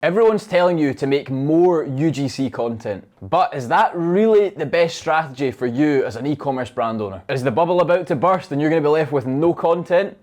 Everyone's telling you to make more UGC content, but is that really the best strategy for you as an e-commerce brand owner? Is the bubble about to burst and you're going to be left with no content?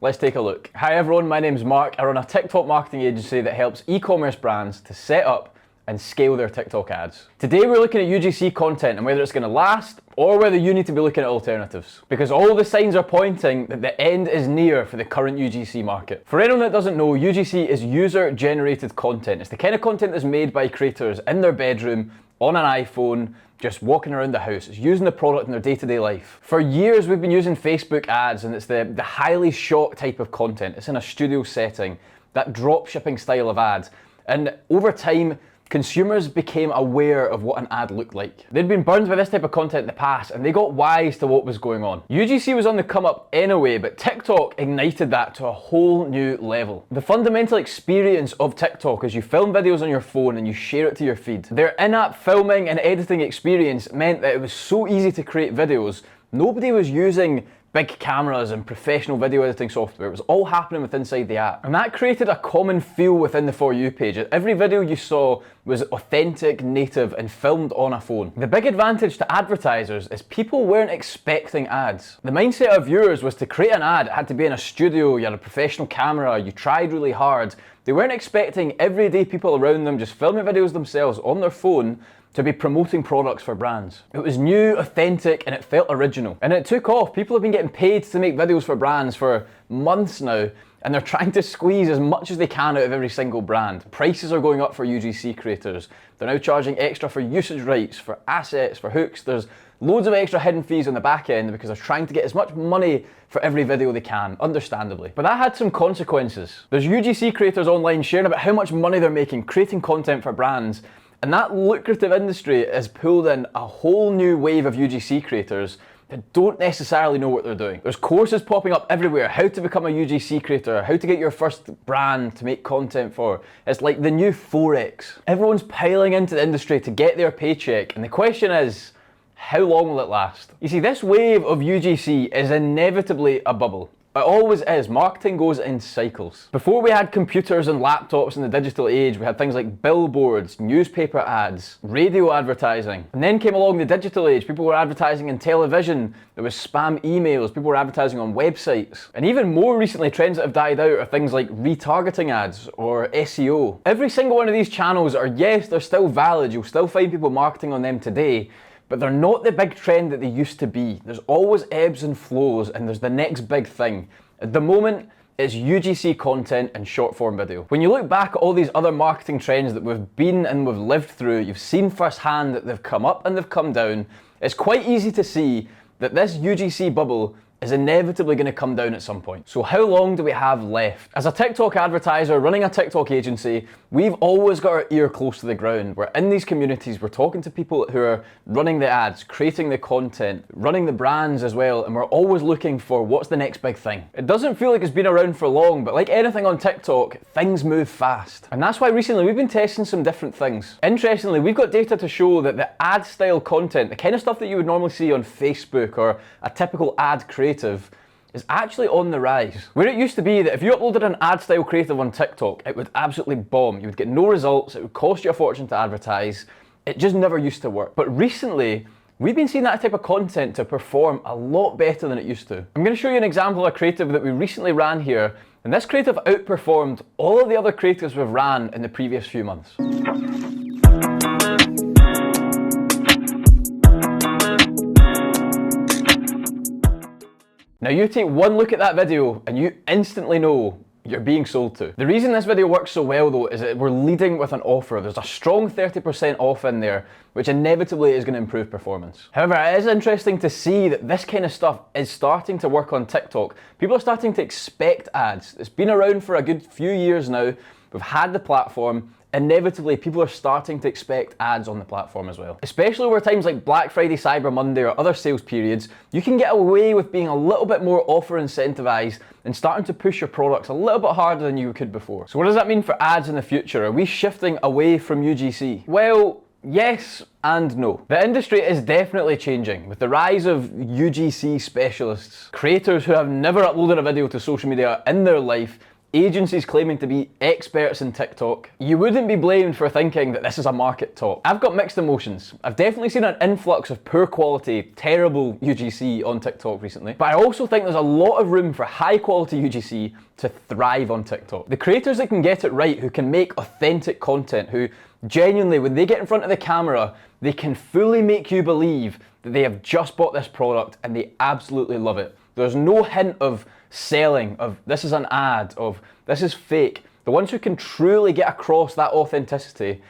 Let's take a look. Hi everyone, my name's Mark. I run a TikTok marketing agency that helps e-commerce brands to set up and scale their TikTok ads. Today we're looking at UGC content and whether it's going to last or whether you need to be looking at alternatives. Because all the signs are pointing that the end is near for the current UGC market. For anyone that doesn't know, UGC is user-generated content. It's the kind of content that's made by creators in their bedroom, on an iPhone, just walking around the house. It's using the product in their day-to-day life. For years we've been using Facebook ads, and it's the highly shot type of content. It's in a studio setting, that drop shipping style of ad. And over time, consumers became aware of what an ad looked like. They'd been burned by this type of content in the past and they got wise to what was going on. UGC was on the come up anyway, but TikTok ignited that to a whole new level. The fundamental experience of TikTok is you film videos on your phone and you share it to your feed. Their in-app filming and editing experience meant that it was so easy to create videos. Nobody was using big cameras and professional video editing software. It was all happening within inside the app. And that created a common feel within the For You page. Every video you saw was authentic, native, and filmed on a phone. The big advantage to advertisers is people weren't expecting ads. The mindset of viewers was to create an ad, it had to be in a studio, you had a professional camera, you tried really hard. They weren't expecting everyday people around them just filming videos themselves on their phone to be promoting products for brands. It was new, authentic, and it felt original. And it took off. People have been getting paid to make videos for brands for months now, and they're trying to squeeze as much as they can out of every single brand. Prices are going up for UGC creators. They're now charging extra for usage rights, for assets, for hooks. There's loads of extra hidden fees on the back end because they're trying to get as much money for every video they can, understandably. But that had some consequences. There's UGC creators online sharing about how much money they're making creating content for brands, and that lucrative industry has pulled in a whole new wave of UGC creators that don't necessarily know what they're doing. There's courses popping up everywhere, how to become a UGC creator, how to get your first brand to make content for. It's like the new Forex. Everyone's piling into the industry to get their paycheck, and the question is, how long will it last? You see, this wave of UGC is inevitably a bubble. It always is. Marketing goes in cycles. Before we had computers and laptops in the digital age, we had things like billboards, newspaper ads, radio advertising. And then came along the digital age. People were advertising in television. There was spam emails. People were advertising on websites. And even more recently, trends that have died out are things like retargeting ads or SEO. Every single one of these channels are, yes, they're still valid. You'll still find people marketing on them today, but they're not the big trend that they used to be. There's always ebbs and flows, and there's the next big thing. At the moment, it's UGC content and short form video. When you look back at all these other marketing trends that we've been and we've lived through, you've seen firsthand that they've come up and they've come down. It's quite easy to see that this UGC bubble is inevitably going to come down at some point. So how long do we have left? As a TikTok advertiser running a TikTok agency, we've always got our ear close to the ground. We're in these communities, we're talking to people who are running the ads, creating the content, running the brands as well, and we're always looking for what's the next big thing. It doesn't feel like it's been around for long, but like anything on TikTok, things move fast. And that's why recently we've been testing some different things. Interestingly, we've got data to show that the ad style content, the kind of stuff that you would normally see on Facebook or a typical ad creative, is actually on the rise. Where it used to be that if you uploaded an ad style creative on TikTok, it would absolutely bomb. You would get no results, it would cost you a fortune to advertise. It just never used to work. But recently, we've been seeing that type of content to perform a lot better than it used to. I'm going to show you an example of a creative that we recently ran here, and this creative outperformed all of the other creatives we've ran in the previous few months. Now you take one look at that video and you instantly know you're being sold to. The reason this video works so well though is that we're leading with an offer. There's a strong 30% off in there, which inevitably is going to improve performance. However, it is interesting to see that this kind of stuff is starting to work on TikTok. People are starting to expect ads. It's been around for a good few years now. We've had the platform. Inevitably, people are starting to expect ads on the platform as well. Especially over times like Black Friday, Cyber Monday, or other sales periods, you can get away with being a little bit more offer incentivized and starting to push your products a little bit harder than you could before. So what does that mean for ads in the future? Are we shifting away from UGC? Well, yes and no. The industry is definitely changing with the rise of UGC specialists, creators who have never uploaded a video to social media in their life, agencies claiming to be experts in TikTok, you wouldn't be blamed for thinking that this is a market talk. I've got mixed emotions. I've definitely seen an influx of poor quality, terrible UGC on TikTok recently, but I also think there's a lot of room for high quality UGC to thrive on TikTok. The creators that can get it right, who can make authentic content, who genuinely, when they get in front of the camera, they can fully make you believe that they have just bought this product and they absolutely love it. There's no hint of selling, of this is an ad, of this is fake. The ones who can truly get across that authenticity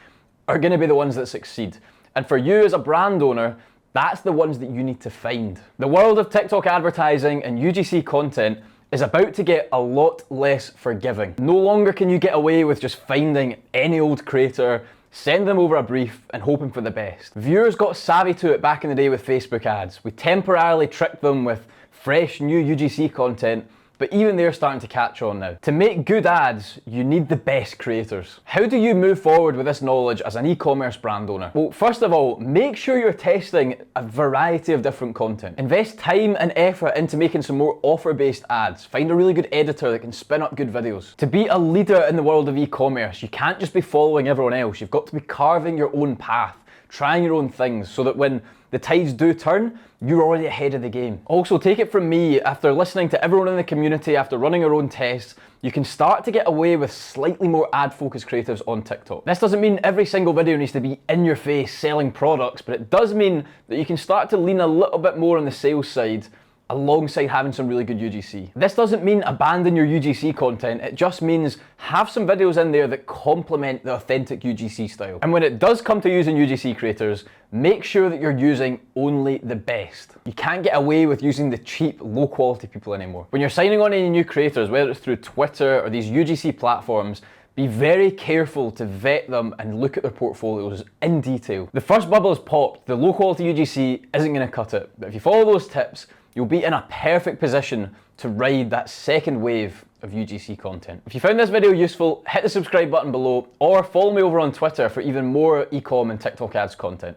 are going to be the ones that succeed. And for you as a brand owner, that's the ones that you need to find. The world of TikTok advertising and UGC content is about to get a lot less forgiving. No longer can you get away with just finding any old creator, send them over a brief and hoping for the best. Viewers got savvy to it back in the day with Facebook ads. We temporarily tricked them with fresh new UGC content, but even they're starting to catch on now. To make good ads, you need the best creators. How do you move forward with this knowledge as an e-commerce brand owner? Well, first of all, make sure you're testing a variety of different content. Invest time and effort into making some more offer-based ads. Find a really good editor that can spin up good videos. To be a leader in the world of e-commerce, you can't just be following everyone else. You've got to be carving your own path, trying your own things, so that when the tides do turn, you're already ahead of the game. Also, take it from me, after listening to everyone in the community, after running your own tests, you can start to get away with slightly more ad-focused creatives on TikTok. This doesn't mean every single video needs to be in your face selling products, but it does mean that you can start to lean a little bit more on the sales side alongside having some really good UGC. This doesn't mean abandon your UGC content, it just means have some videos in there that complement the authentic UGC style. And when it does come to using UGC creators, make sure that you're using only the best. You can't get away with using the cheap, low quality people anymore. When you're signing on any new creators, whether it's through Twitter or these UGC platforms, be very careful to vet them and look at their portfolios in detail. The first bubble is popped, the low quality UGC isn't gonna cut it. But if you follow those tips, you'll be in a perfect position to ride that second wave of UGC content. If you found this video useful, hit the subscribe button below or follow me over on Twitter for even more e-com and TikTok ads content.